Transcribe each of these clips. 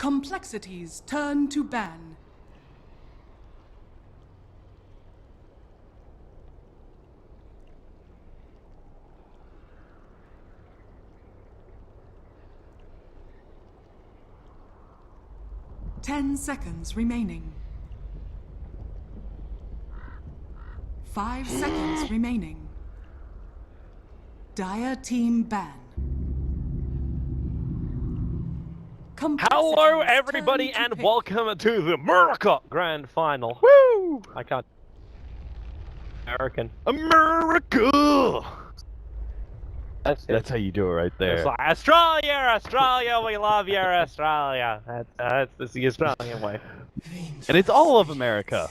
Complexities turn to ban. Ten seconds remaining. 5 seconds remaining. Dire team ban. Hello, everybody, and welcome to the America Grand Final. Woo! I can't. America! That's how you do it right there. It's like, Australia, we love you, Australia. That's the Australian way. And it's all of America.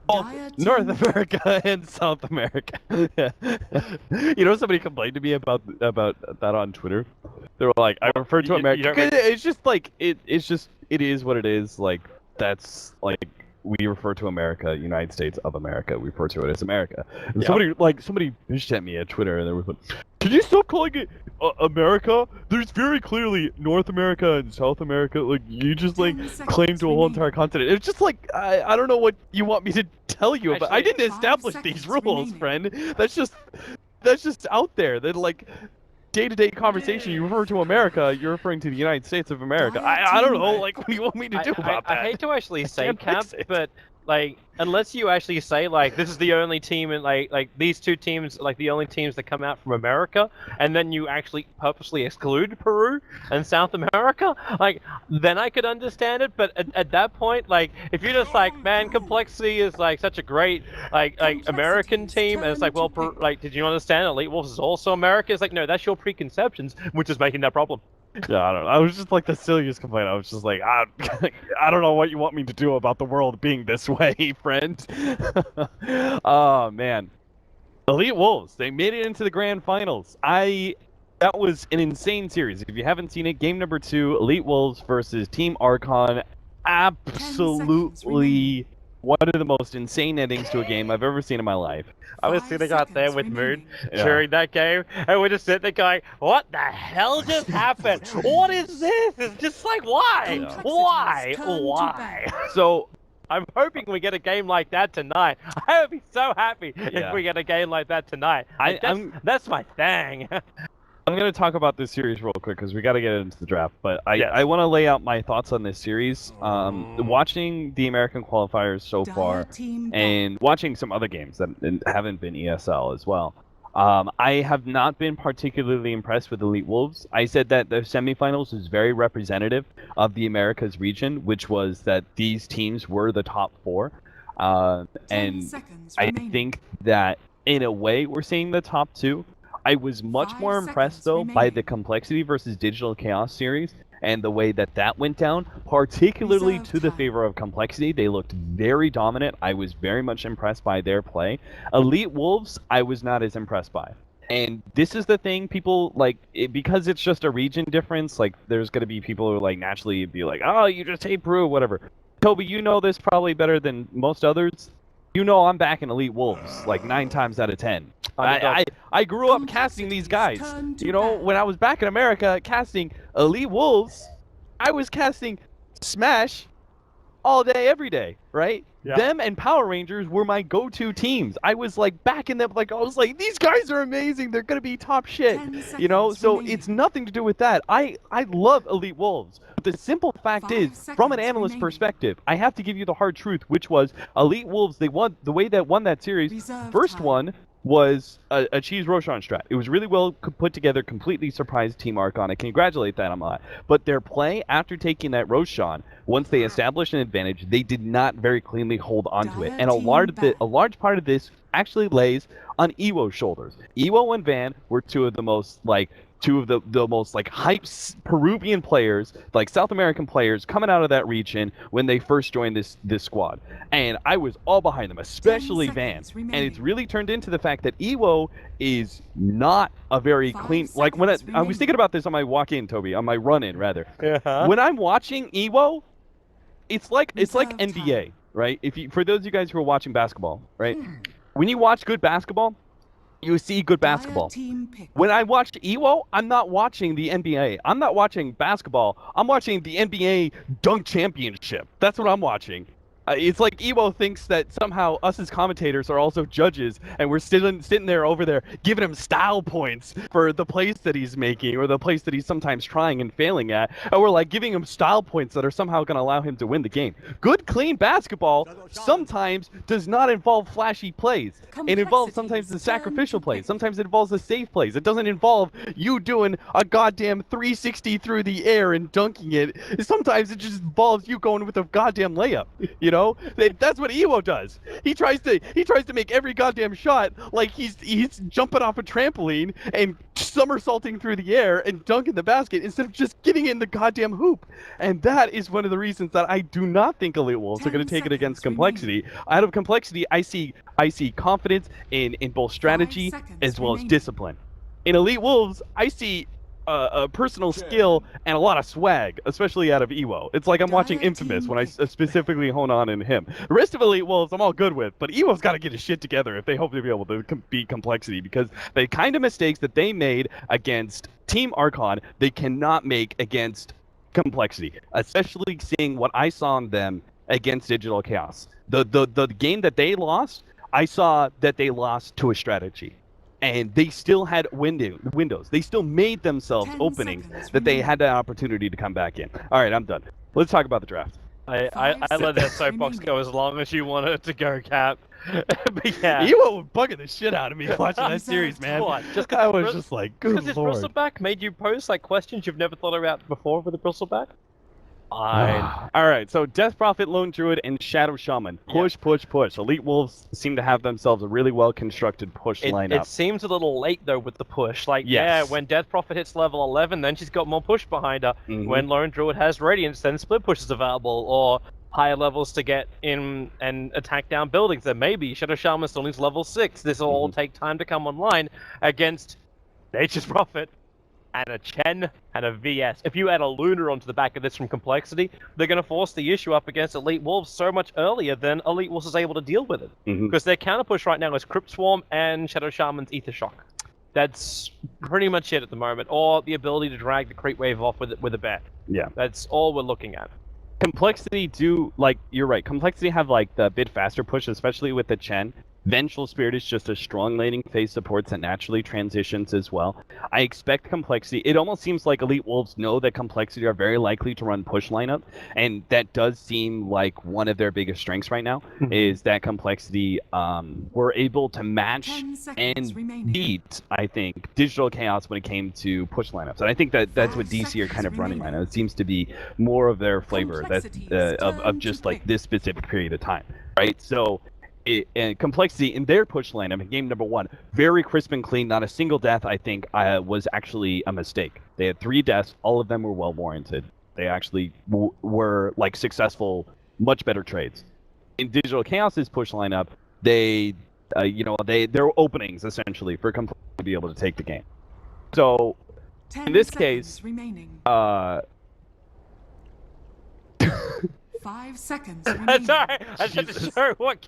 Both North America and South America. You know, somebody complained to me about that on Twitter. They were like, I refer to America. It's just like it is what it is. Like that's like we refer to America, United States of America. We refer to it as America. And somebody bitched at me at Twitter, and they were like, "Can you stop calling it America? There's very clearly North America and South America. Like you just like claim to a whole entire continent. It's just like I don't know what you want me to tell you about. I didn't establish these rules, friend. That's just out there. That like day-to-day conversation. You refer to America, you're referring to the United States of America. I don't know. Like what do you want me to do about that? I hate to actually say, Cap, but like unless you actually say like this is the only team and like these two teams like the only teams that come out from America, and then you actually purposely exclude Peru and South America, like then I could understand it. But at that point, like if you're just like, man, Complexity is like such a great like American team, and it's like, well, like did you understand EWolves is also America? It's like, no, that's your preconceptions, which is making that problem. Yeah, I don't know. I was just like the silliest complaint. I was just like, I don't know what you want me to do about the world being this way, friend. Oh man, EWolves, they made it into the grand finals. That was an insane series. If you haven't seen it, game number 2, EWolves versus Team Archon. Absolutely one of the most insane endings to a game I've ever seen in my life. I was sitting out there with Moon during that game, and we're just sitting there going, what the hell just happened? What is this? It's just like, why? Why? So, I'm hoping we get a game like that tonight. I would be so happy if we get a game like that tonight. That's my thing. I'm going to talk about this series real quick because we got to get into the draft, but I want to lay out my thoughts on this series. Watching the American qualifiers so far and watching some other games that haven't been ESL as well, I have not been particularly impressed with EWolves. I said that the semifinals was very representative of the Americas region, which was that these teams were the top 4. And I think that in a way we're seeing the top 2. I was much more impressed, though, by the Complexity versus Digital Chaos series and the way that went down, particularly to the favor of Complexity. They looked very dominant. I was very much impressed by their play. EWolves, I was not as impressed by. And this is the thing, people, like, because it's just a region difference, like, there's going to be people who, like, naturally be like, oh, you just hate Peru, whatever. Toby, you know this probably better than most others. You know I'm backing EWolves, like, 9 times out of 10. I grew up casting these guys. You know, when I was back in America casting EWolves, I was casting Smash all day, every day, right? Yeah. Them and Power Rangers were my go-to teams. I was like backing them, like I was like, these guys are amazing. They're gonna be top shit, you know. So it's nothing to do with that. I love EWolves. But the simple fact is, from an analyst perspective, I have to give you the hard truth, which was EWolves. They won the way that won that series. First one was a cheese Roshan strat. It was really well put together, completely surprised Team Archon. I congratulate that on that. But their play after taking that Roshan, once they established an advantage, they did not very cleanly hold onto it. And a large part of this actually lays on EWO's shoulders. EWO and Van were two of the most hype Peruvian players, like South American players, coming out of that region when they first joined this squad. And I was all behind them, especially Van. And it's really turned into the fact that EWO is not a very clean, like when I was thinking about this on my walk-in, Toby, on my run-in rather. When I'm watching EWO, it's like NBA, right? For those of you guys who are watching basketball, right? When you watch good basketball, you see good basketball. Team pick. When I watch EWO, I'm not watching the NBA. I'm not watching basketball. I'm watching the NBA Dunk Championship. That's what I'm watching. It's like EWO thinks that somehow us as commentators are also judges, and we're sitting there over there giving him style points for the plays that he's making or the plays that he's sometimes trying and failing at, and we're like giving him style points that are somehow going to allow him to win the game. Good, clean basketball sometimes does not involve flashy plays. It involves sometimes the sacrificial plays. Sometimes it involves the safe plays. It doesn't involve you doing a goddamn 360 through the air and dunking it. Sometimes it just involves you going with a goddamn layup. You know, that's what EWO does. He tries to make every goddamn shot like he's jumping off a trampoline and somersaulting through the air and dunking the basket instead of just getting in the goddamn hoop. And that is one of the reasons that I do not think EWolves are going to take it against Complexity. Out of Complexity, I see confidence in both strategy as well as discipline. In EWolves, I see a personal skill and a lot of swag, especially out of EWO. It's like I'm watching Infamous when I specifically hone on in him. The rest of EWolves I'm all good with, but EWO's got to get his shit together if they hope to be able to beat Complexity, because the kind of mistakes that they made against Team Archon, they cannot make against Complexity, especially seeing what I saw in them against Digital Chaos. The game that they lost, I saw that they lost to a strategy. And they still had windows. They still made themselves openings that they had the opportunity to come back in. All right, I'm done. Let's talk about the draft. I let that soapbox go as long as you want it to go, Cap. But yeah. EWO was bugging the shit out of me watching that series, man. What? I was just like, good lord. Because his bristleback made you pose like questions you've never thought about before with a bristleback? Fine. All right, so Death Prophet, Lone Druid, and Shadow Shaman. Push. EWolves seem to have themselves a really well-constructed push lineup. It seems a little late, though, with the push. Like, yeah, when Death Prophet hits level 11, then she's got more push behind her. When Lone Druid has Radiance, then Split Push is available, or higher levels to get in and attack down buildings. Then maybe Shadow Shaman still needs level 6. This will all take time to come online against Nature's Prophet and a Chen and a VS. If you add a Lunar onto the back of this from Complexity, they're going to force the issue up against EWolves so much earlier than EWolves is able to deal with it. Because their counter push right now is Crypt Swarm and Shadow Shaman's Ether Shock. That's pretty much it at the moment. Or the ability to drag the creep wave off with a bat. Yeah. That's all we're looking at. Complexity you're right. Complexity have like the bit faster push, especially with the Chen. Vengeful Spirit is just a strong laning phase support that naturally transitions as well. I expect Complexity. It almost seems like EWolves know that Complexity are very likely to run push lineup, and that does seem like one of their biggest strengths right now, is that Complexity were able to match and beat, I think, Digital Chaos when it came to push lineups. And I think that's what DC are kind of running right now. It seems to be more of their flavor of just like this specific period of time, right? So Complexity in their push lineup in game number 1, very crisp and clean. Not a single death, I think, was actually a mistake. They had 3 deaths. All of them were well warranted. They actually were like successful, much better trades. In Digital Chaos's push lineup, their openings essentially for Complexity to be able to take the game. So in this case, 5 seconds remaining. Sorry, I just had to show what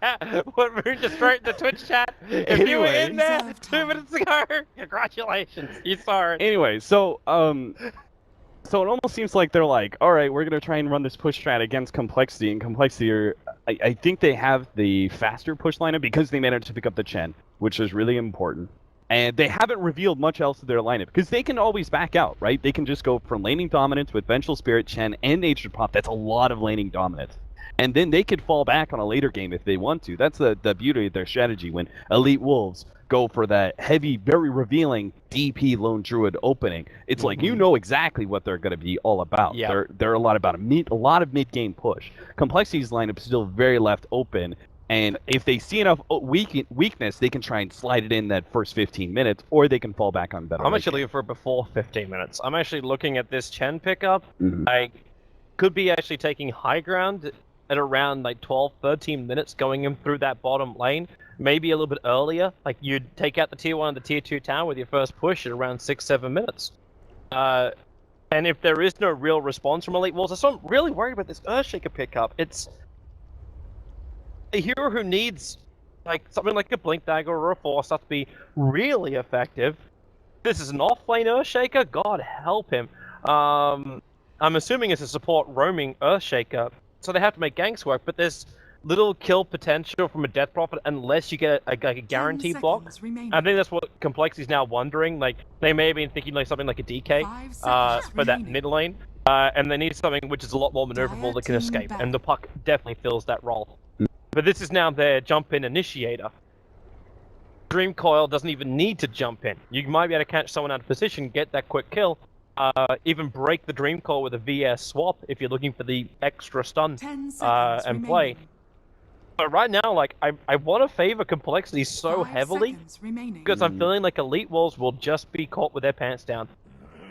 Moon just wrote in the Twitch chat. If you were in there 2 minutes ago, congratulations, you saw it. Anyway, so it almost seems like they're like, all right, we're gonna try and run this push strat against Complexity, and Complexity I think they have the faster push lineup because they managed to pick up the Chen, which is really important. And they haven't revealed much else to their lineup, because they can always back out, right? They can just go from laning dominance with Vengeful Spirit, Chen, and Nature's Prop. That's a lot of laning dominance. And then they could fall back on a later game if they want to. That's the beauty of their strategy when EWolves go for that heavy, very revealing DP Lone Druid opening. It's like, you know exactly what they're going to be all about. Yeah. They're a lot about a lot of mid-game push. Complexity's lineup is still very left open. And if they see enough weakness, they can try and slide it in that first 15 minutes, or they can fall back on better. I'm actually looking for before 15 minutes. I'm actually looking at this Chen pickup. I could be actually taking high ground at around like 12, 13 minutes going in through that bottom lane. Maybe a little bit earlier. Like you'd take out the tier 1 and the tier 2 tower with your first push at around 6, 7 minutes. And if there is no real response from EWolves, so I'm really worried about this Earthshaker pickup. It's a hero who needs like something like a Blink Dagger or a Force to be really effective. This is an off-lane Earthshaker. God help him. I'm assuming it's a support roaming Earthshaker, so they have to make ganks work. But there's little kill potential from a Death Prophet unless you get a guaranteed block. I think that's what Complexity's now wondering. Like they may have been thinking like something like a DK for that mid lane, and they need something which is a lot more maneuverable that can escape. And the puck definitely fills that role. But this is now their jump-in initiator. Dream coil doesn't even need to jump in. You might be able to catch someone out of position, get that quick kill, even break the dream coil with a VS swap if you're looking for the extra stun and play. But right now, like I want to favor Complexity so heavily because I'm feeling like EWolves will just be caught with their pants down.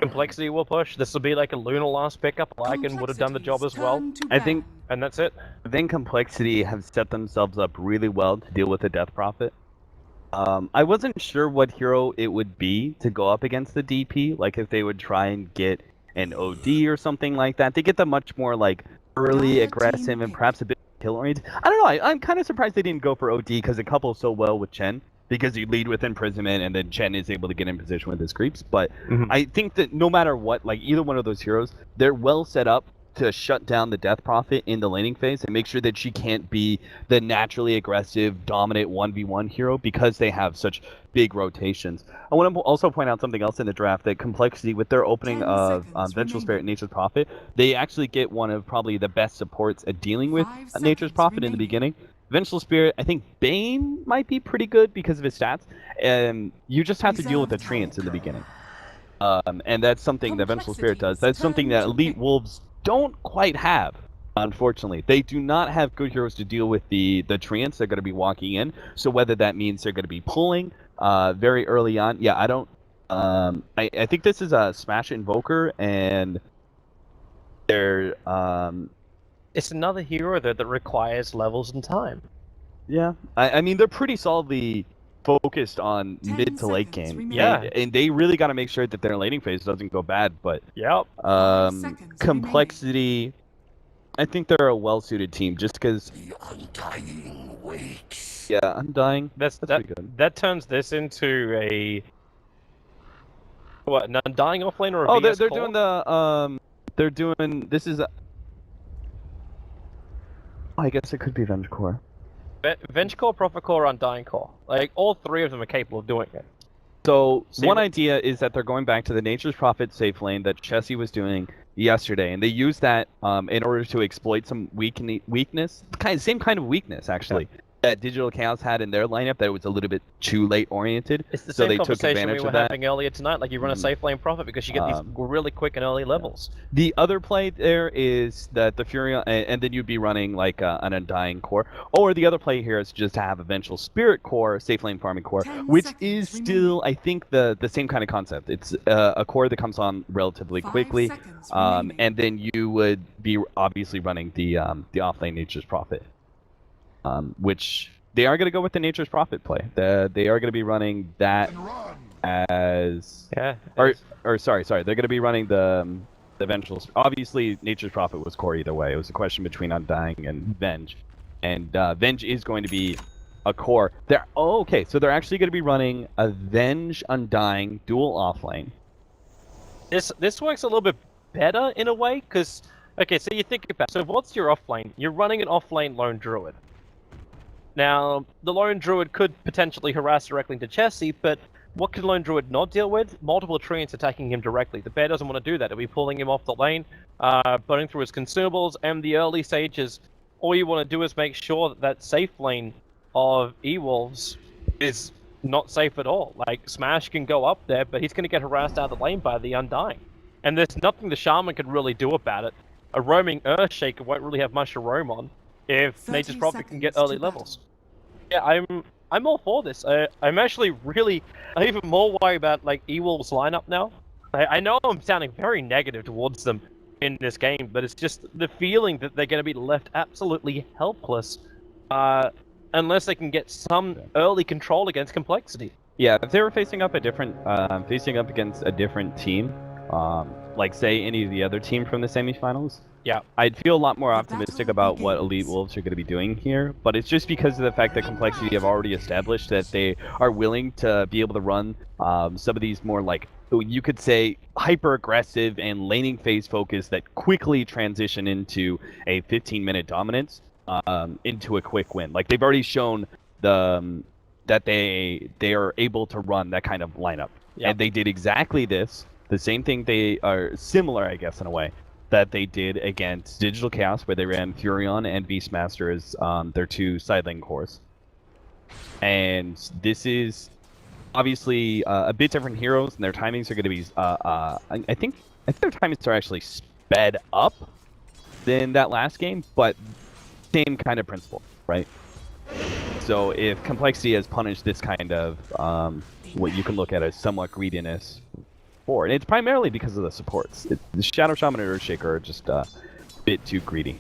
Complexity will push. This will be like a Luna last pickup. Lycan would have done the job as well. I think, and that's it. I think Complexity have set themselves up really well to deal with the Death Prophet. I wasn't sure what hero it would be to go up against the DP, like if they would try and get an OD or something like that. They get the much more like early, aggressive, and perhaps a bit kill oriented. I don't know, I'm kind of surprised they didn't go for OD because it couples so well with Chen, because you lead with imprisonment and then Chen is able to get in position with his creeps. But I think that no matter what, like either one of those heroes, they're well set up to shut down the Death Prophet in the laning phase and make sure that she can't be the naturally aggressive, dominant 1v1 hero because they have such big rotations. I want to also point out something else in the draft, that Complexity, with their opening of Vengeful Spirit and Nature's Prophet, they actually get one of probably the best supports at dealing with Nature's Prophet in the beginning. Vengeful Spirit, I think Bane might be pretty good because of his stats, and you just have to deal with the treants in the beginning. And that's something that Vengeful Spirit does. That's something that EWolves don't quite have, unfortunately. They do not have good heroes to deal with the treants that are going to be walking in. So whether that means they're going to be pulling very early on, yeah, I don't. I think this is a Smash Invoker, and they're it's another hero that requires levels and time. Yeah, I mean they're pretty solidly focused on mid to late game. Yeah, and they really got to make sure that their laning phase doesn't go bad. But Complexity, I think they're a well-suited team just because. The Undying waits. Yeah, Undying. That's good. That turns this into a what? An Undying offlane or a VS they're core? doing the They're doing this is. I guess it could be Venge Core. Venge Core, Prophet Core, Undying Core. Like, all three of them are capable of doing it. So, one idea is that they're going back to the Nature's Prophet safe lane that Chessie was doing yesterday, and they use that in order to exploit some weakness, same kind of weakness, actually, that Digital Chaos had in their lineup, that it was a little bit too late oriented. It's the so same they took conversation advantage we were of that. having earlier tonight. Like, you run a safe lane Prophet because you get these really quick and early levels. The other play there is that the Fury, and then you'd be running like an Undying Core, or the other play here is just to have a Vengeful Spirit Core, safe lane farming core, which is still, I think, the same kind of concept. It's a core that comes on relatively quickly, and then you would be obviously running the offlane Nature's Prophet, which they are going to go with the Nature's Prophet play. They are going to be running that as sorry, they're going to be running the Vengeful. Obviously, Nature's Prophet was core either way. It was a question between Undying and Venge, and Venge is going to be a core. So they're actually going to be running a Venge Undying dual offlane. This works a little bit better in a way because so you think about so what's your offlane? You're running an offlane Lone Druid. Now, the Lone Druid could potentially harass directly into Chessie, but what can Lone Druid not deal with? Multiple treants attacking him directly. The bear doesn't want to do that. It'll be pulling him off the lane, burning through his consumables, and the early stages, all you want to do is make sure that that safe lane of EWolves is not safe at all. Like, Smash can go up there, but he's going to get harassed out of the lane by the Undying. And there's nothing the Shaman can really do about it. A roaming Earthshaker won't really have much to roam on if Nature's Prophet can get early levels. Yeah, I'm all for this. I'm actually I'm even more worried about like EWolves lineup now. I know I'm sounding very negative towards them in this game, but it's just the feeling that they're going to be left absolutely helpless unless they can get some early control against Complexity. Yeah, if they were facing up against a different team, like say any of the other team from the semifinals, Yeah. I'd feel a lot more optimistic about what EWolves are going to be doing here, but it's just because of the fact that Complexity have already established that they are willing to be able to run some of these more like, you could say, hyper-aggressive and laning phase focus that quickly transition into a 15-minute dominance into a quick win. Like, they've already shown that they are able to run that kind of lineup. Yep. And they did exactly this. The same thing, they are similar, I guess, in a way, that they did against Digital Chaos, where they ran Furion and Beastmaster as their two side lane cores. And this is obviously a bit different heroes, and their timings are going to be, I think their timings are actually sped up than that last game, but same kind of principle, right? So if Complexity has punished this kind of what you can look at as somewhat greediness for, and it's primarily because of the supports. The Shadow Shaman and Earthshaker are just a bit too greedy.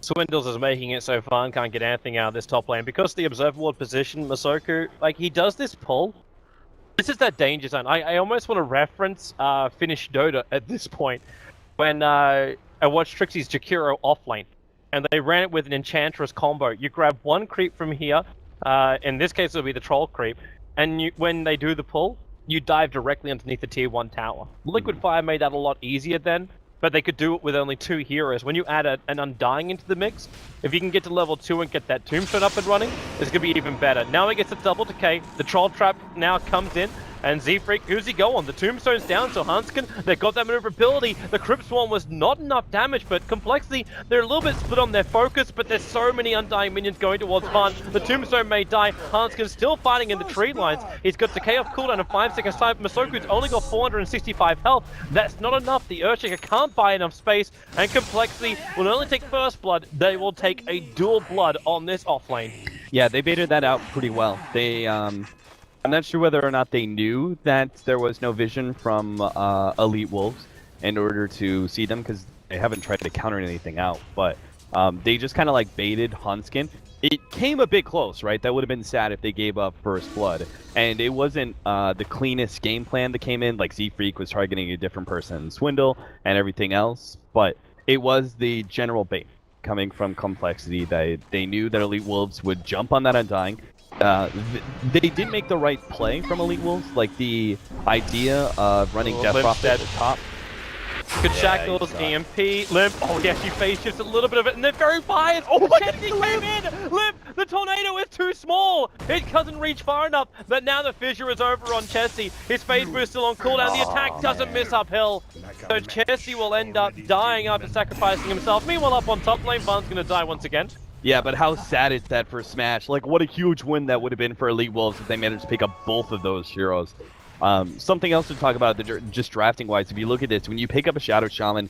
Swindles is making it so far and can't get anything out of this top lane. Because the Observer Ward position, Masoku, like, he does this pull. This is that danger zone. I almost want to reference Finnish Dota at this point. When I watched Trixie's Jakiro offlane, and they ran it with an Enchantress combo. You grab one creep from here, in this case it'll be the Troll creep, and when they do the pull, you dive directly underneath the tier 1 tower. Liquid Fire made that a lot easier then, but they could do it with only 2 heroes. When you add an Undying into the mix, if you can get to level 2 and get that Tombstone up and running, it's going to be even better. Now he gets a double decay, the Troll Trap now comes in, and Z-Freak, who's he going? The Tombstone's down, so Hanskin, they've got that maneuverability. The Crypt Swarm was not enough damage, but Complexity, they're a little bit split on their focus, but there's so many Undying minions going towards Van. The Tombstone may die. Hanskin's still fighting in the tree lines. He's got Decay off cooldown in 5 seconds time. Masoku's only got 465 health. That's not enough. The Earthshaker can't buy enough space, and Complexity will not only take first blood, they will take a dual blood on this offlane. Yeah, they baited that out pretty well. They, I'm not sure whether or not they knew that there was no vision from EWolves in order to see them, because they haven't tried to counter anything out, but they just kind of like baited Hanskin. It came a bit close, right? That would have been sad if they gave up first blood, and it wasn't the cleanest game plan that came in. Like, Z-Freak was targeting a different person, Swindle, and everything else, but it was the general bait coming from Complexity that they knew that EWolves would jump on that Undying. They did make the right play from EWolves, like the idea of running Death Prophet at the top. Good shackles, EMP, Limp. Oh, yeah, she phase shifts a little bit of it, and they're very biased. Oh, Chessie came in! Limp, the tornado is too small! It doesn't reach far enough, but now the fissure is over on Chessie. His phase boost still on cooldown, the attack doesn't miss uphill. So Chessie will end up dying after sacrificing himself. Meanwhile, up on top lane, Van's gonna die once again. Yeah, but how sad is that for Smash? Like, what a huge win that would have been for EWolves if they managed to pick up both of those heroes. Something else to talk about, just drafting-wise, if you look at this, when you pick up a Shadow Shaman,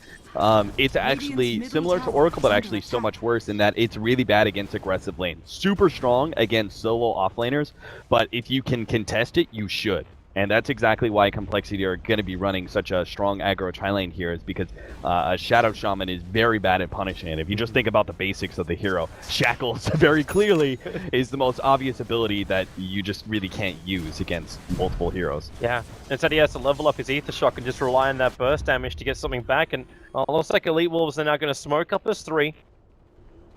it's actually similar to Oracle, but actually so much worse in that it's really bad against aggressive lane. Super strong against solo offlaners, but if you can contest it, you should. And that's exactly why Complexity are going to be running such a strong aggro tri-lane here, is because a Shadow Shaman is very bad at punishing it. If you just think about the basics of the hero, Shackles very clearly is the most obvious ability that you just really can't use against multiple heroes. Yeah, instead he has to level up his Ether Shock and just rely on that burst damage to get something back, and looks like EWolves are now going to smoke up as 3.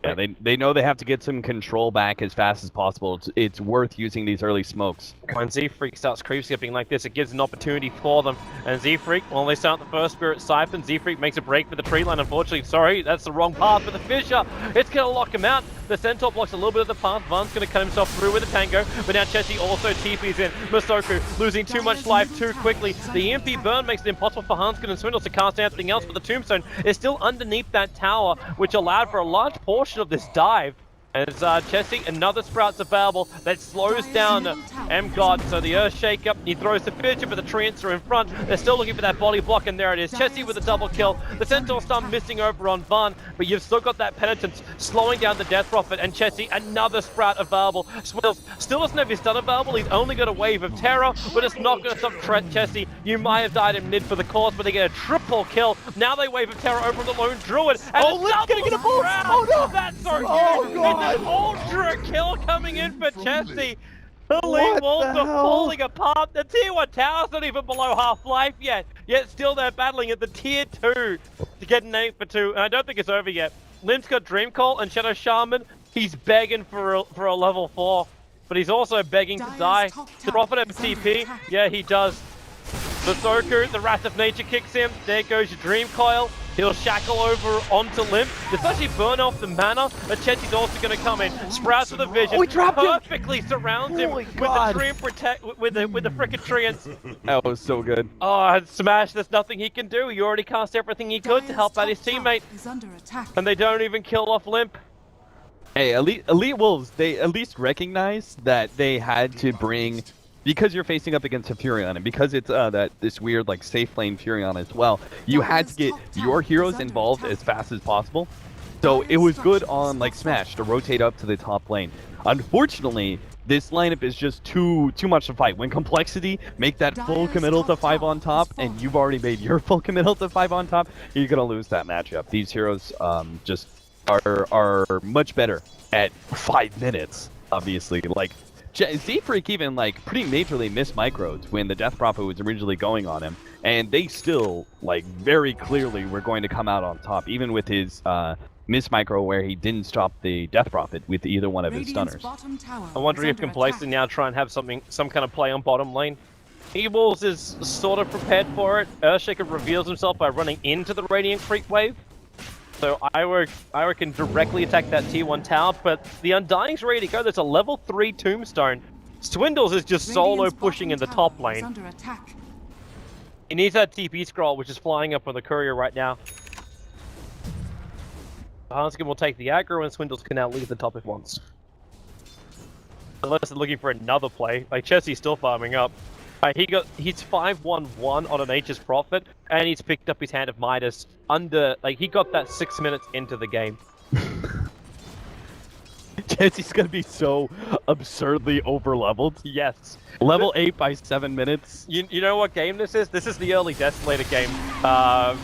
Yeah, they know they have to get some control back as fast as possible. It's worth using these early smokes. When Z-Freak starts creep skipping like this, it gives an opportunity for them. And Z-Freak, well, they start the first Spirit Siphon. Z-Freak makes a break for the tree line, unfortunately. Sorry, that's the wrong path for the Fissure. It's going to lock him out. The Centaur blocks a little bit of the path. Van's going to cut himself through with a Tango, but now Chessie also TP's in. Masoku losing too much life too quickly. The EMP burn makes it impossible for Hanskin and Swindle to cast anything else, but the Tombstone is still underneath that tower, which allowed for a large portion of this dive. As Chessie, another Sprout's available that slows down M-God. So the Earthshaker, he throws the Fissure, but the Treants are in front. They're still looking for that body block, and there it is. Chessie with a double kill. The Centaur stun missing over on Van, but you've still got that Penitence slowing down the Death Prophet, and Chessie, another Sprout available. Swindles still doesn't have his stun available. He's only got a Wave of Terror, but it's not going to stop Chessie. You might have died in mid for the cause, but they get a triple kill. Now they Wave of Terror over on the Lone Druid, and Limp's gonna get a boost! Oh no! That's so huge! Oh god! It's an ultra kill coming in for Chessie. The What EWolves the are hell? falling apart. The tier 1 tower's not even below half-life yet. Yet still they're battling at the tier 2 to get an 8 for 2. And I don't think it's over yet. Limp's got Dream Coil and Shadow Shaman. He's begging for a level 4. But he's also begging to die. The Prophet FTP. Yeah, he does. The Soku, the Wrath of Nature kicks him. There goes your Dream Coil. He'll shackle over onto Limp. Does actually burn off the mana. But Chetty's also going to come in. Sprouts with a vision. Oh, he dropped him! Perfectly surrounds him Holy with God. the Dream Protect with the frickin' treants. That was so good. Oh, Smash, there's nothing he can do. He already cast everything he could to help out his teammate. And they don't even kill off Limp. Hey, EWolves, they at least recognize that they had to bring, because you're facing up against a Furion, and because it's this weird like safe lane Furion as well, you had to get your heroes involved as fast as possible. So it was good on like Smash to rotate up to the top lane. Unfortunately, this lineup is just too much to fight. When Complexity make that full committal to 5 on top, and you've already made your full committal to 5 on top, you're gonna lose that matchup. These heroes just are much better at 5 minutes, obviously. Like Z-Freak even like pretty majorly missed micros when the Death Prophet was originally going on him, and they still like very clearly were going to come out on top, even with his miss micro where he didn't stop the Death Prophet with either one of his stunners. I'm wondering if Complexity now try and have some kind of play on bottom lane. EWolves is sort of prepared for it. Earthshaker reveals himself by running into the Radiant creep wave. So I reckon directly attack that tier 1 tower, but the Undying's ready to go. There's a level 3 tombstone. Swindles is just solo pushing in the top lane. He needs that TP scroll, which is flying up with the courier right now. Hanskin will take the aggro, and Swindles can now leave the top if wants. Unless they're looking for another play. Like, Chessie's still farming up. He's 5-1-1 on an H's Prophet, and he's picked up his Hand of Midas under, like, he got that 6 minutes into the game. Jesse's gonna be so absurdly over-leveled. Yes. Level 8 by 7 minutes. You know what game this is? This is the early Desolator game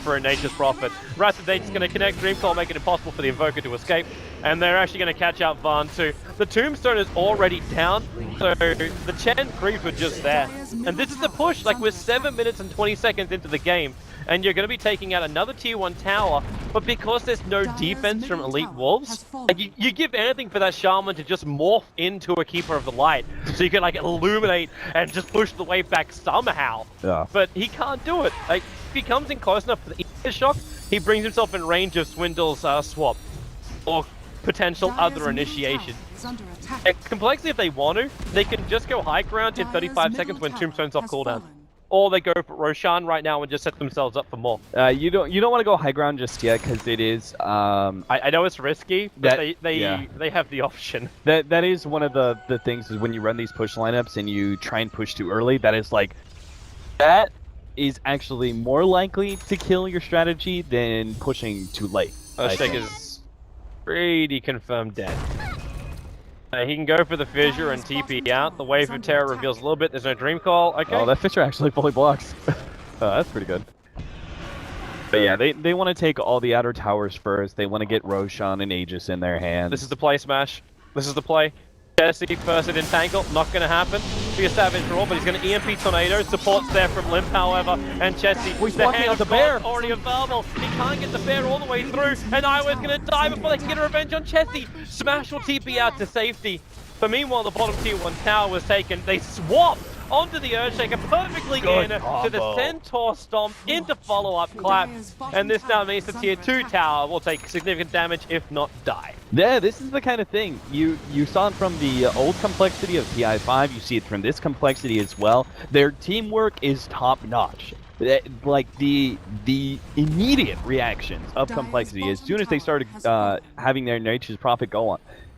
for a Nature's Prophet. Wrath of Nature's going to connect Dream Coil, make it impossible for the Invoker to escape, and they're actually going to catch out Van too. The Tombstone is already down, so the Chen creep are just there. And this is the push, like we're 7 minutes and 20 seconds into the game, and you're going to be taking out another tier 1 tower, but because there's no defense from EWolves, like you give anything for that Shaman to just morph into a Keeper of the Light, so you can like illuminate and just push the wave back somehow. Yeah. But he can't do it. Like, if he comes in close enough for the Ether Shock, he brings himself in range of Swindle's swap, or potential other initiation. And Complexity, if they want to, they can just go high ground in 35 seconds when Tombstone's off cooldown. Or they go for Roshan right now and just set themselves up for more. You don't want to go high ground just yet because it is. I know it's risky, but they have the option. That is one of the things is when you run these push lineups and you try and push too early. That is actually more likely to kill your strategy than pushing too late. Earthshaker is pretty confirmed dead. He can go for the fissure and TP out. The Wave of Terror reveals a little bit. There's no Dream Coil. Okay. Oh, that fissure actually fully blocks. That's pretty good. But yeah, they want to take all the outer towers first. They want to get Roshan and Aegis in their hands. This is the play, Smash. This is the play. Jesse first in Tangle, not going to happen. Be a savage draw, but he's going to EMP Tornado. Support's there from Limp, however, and Jesse. He's the walking hand out of the bear. God's already available. He can't get the bear all the way through, and Iowa's going to die before they can get a revenge on Jesse. Smash will TP out to safety. But meanwhile, the bottom tier 1 tower was taken. They swap onto the Earthshaker, perfectly in to the Centaur Stomp into follow-up clap. And this now means the tier 2 tower will take significant damage, if not die. Yeah, this is the kind of thing. You saw it from the old complexity of PI5, you see it from this complexity as well. Their teamwork is top-notch. Like, the immediate reactions of complexity, as soon as they started having their Nature's Prophet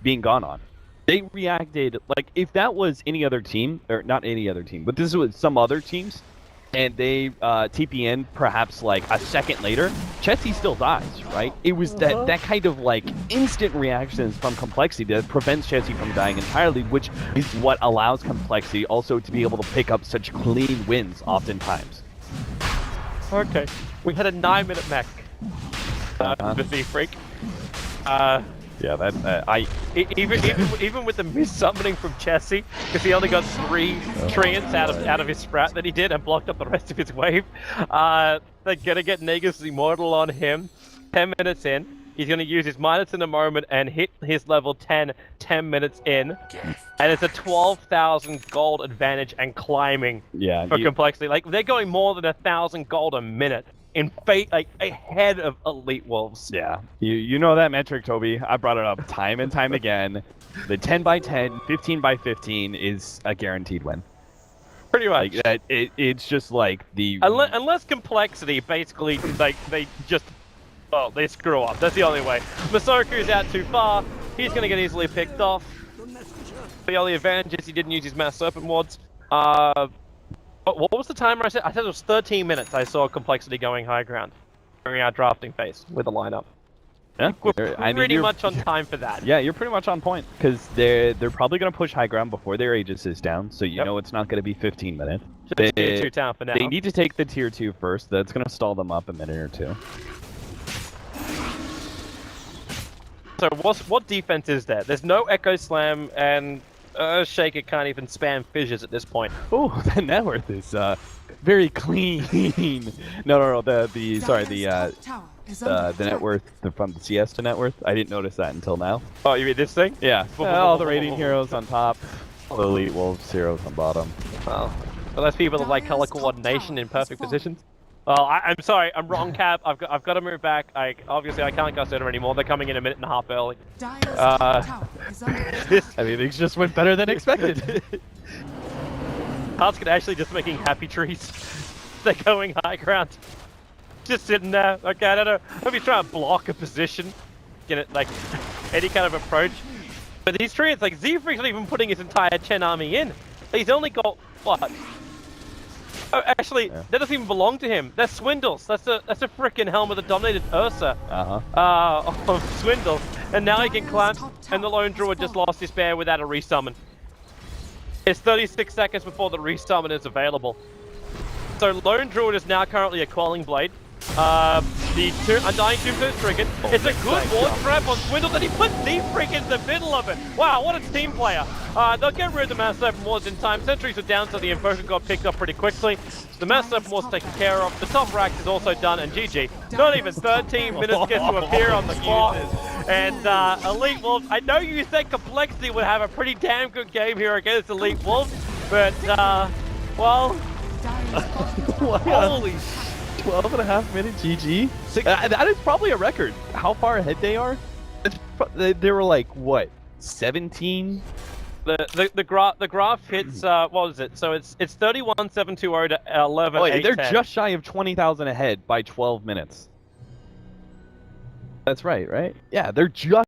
being gone on, they reacted, like, if that was any other team, or not any other team, but this was some other teams, and they TPN perhaps like a second later, Chessie still dies, right? It was that kind of like instant reactions from Complexity that prevents Chessie from dying entirely, which is what allows Complexity also to be able to pick up such clean wins oftentimes. Okay, we had a 9-minute mech. The Z-Freak. Yeah, Even with the miss-summoning from Jesse, because he only got 3 treants out of his sprat that he did and blocked up the rest of his wave. They're gonna get Negus Immortal on him 10 minutes in. He's gonna use his minus in a moment and hit his level 10 minutes in. And it's a 12,000 gold advantage and climbing for complexity. Like, they're going more than 1,000 gold a minute in fate, like ahead of EWolves. Yeah, you know that metric, Toby. I brought it up time and time again. The 10 by 10, 15 by 15 is a guaranteed win. Pretty much. Like, it's just like the unless complexity basically like they screw up. That's the only way. Masoku's out too far. He's gonna get easily picked off. The only advantage is he didn't use his mass serpent wards. What was the timer I said? I said it was 13 minutes. I saw complexity going high ground during our drafting phase with the lineup. Yeah, we're pretty much on time for that. Yeah, you're pretty much on point because they're probably going to push high ground before their Aegis is down, so you know it's not going to be 15 minutes. Just tier 2 town for now. They need to take the tier 2 first. That's going to stall them up a minute or two. So what defense is there? There's no Echo Slam, and Shaker can't even spam fissures at this point. Oh, the net worth is very clean. No, the net worth from the CS to net worth. I didn't notice that until now. Oh, you mean this thing? Yeah. All the rating heroes on top, all the EWolves heroes on bottom. Well, those people that like color coordination in perfect positions. Well, I'm sorry, I'm wrong, Cap. I've got to move back. Obviously I can't go center anymore. They're coming in a minute and a half early. I mean, things just went better than expected. Hearts actually just making happy trees. They're going high ground. Just sitting there. Okay, I don't know. If he's trying to block a position, get it like any kind of approach. But these trees, like Z-Freak's not even putting his entire Chen army in. He's only got what? Oh, actually, that doesn't even belong to him. They're Swindles. That's a frickin' helmet that dominated Ursa. Of Swindles. And now he can clamp, and the Lone Druid just lost his bear without a resummon. It's 36 seconds before the resummon is available. So Lone Druid is now currently a Quelling Blade. The Undying Tombstone is triggered. It's a good ward trap on Swindle that he put Z-Freak in the middle of it. Wow, what a team player. They'll get rid of the Mass Serpent Wards in time. Sentries are down, so the Invoker got picked up pretty quickly. The Mass Serpent Wards taken care of. The top rack is also done, and GG. Not even 13 minutes gets to appear on the clock. And EWolves, I know you said Complexity would have a pretty damn good game here against EWolves, but, well... Holy 12.5 minute GG? That is probably a record. How far ahead they are? They were like, what, 17? The graph hits, what is it? So it's 31,720 to 11. Oh, yeah, they're just shy of 20,000 ahead by 12 minutes. That's right? Yeah, they're just